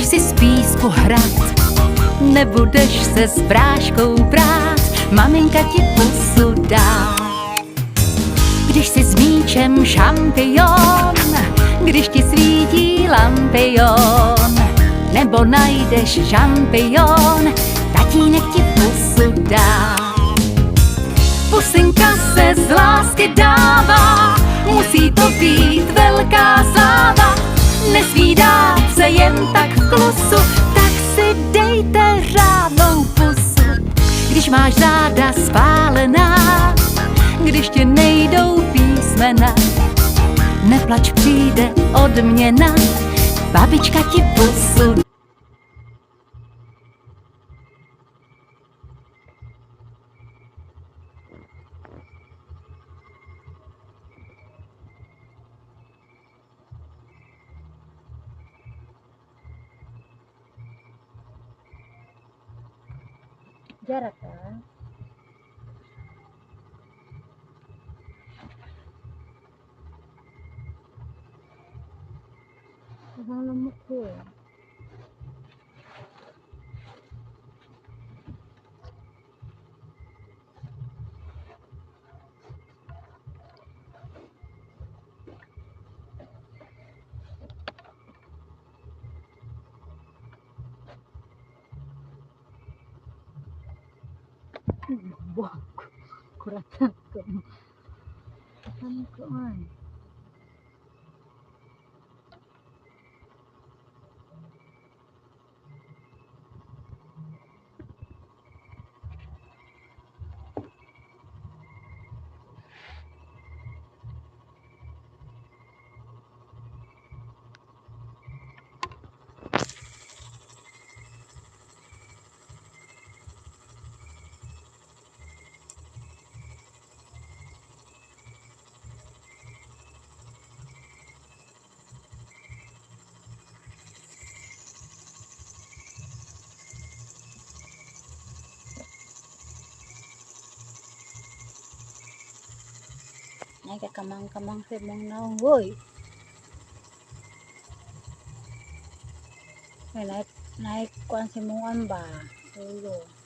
Budeš si z písku hrát, nebudeš se s bráškou prát, maminka ti pusu dá. Když si s míčem šampion, když ti svítí lampion, nebo najdeš šampion, tatínek ti pusu dá. Pusinka se z lásky dává, musí to být velká sláva. Nesmí dát se jen tak v klusu, tak si dejte řádnou pusu. Když máš záda spálená, když ti nejdou písmena, neplač, přijde odměna, babička ti pusu. Jarak kan? Ang lamok ko eh. Buang kuratan ko. Ano ko ay? Nay kakamang-kamang sa mong naong boy. Nay kuan si mong amba. Ulo.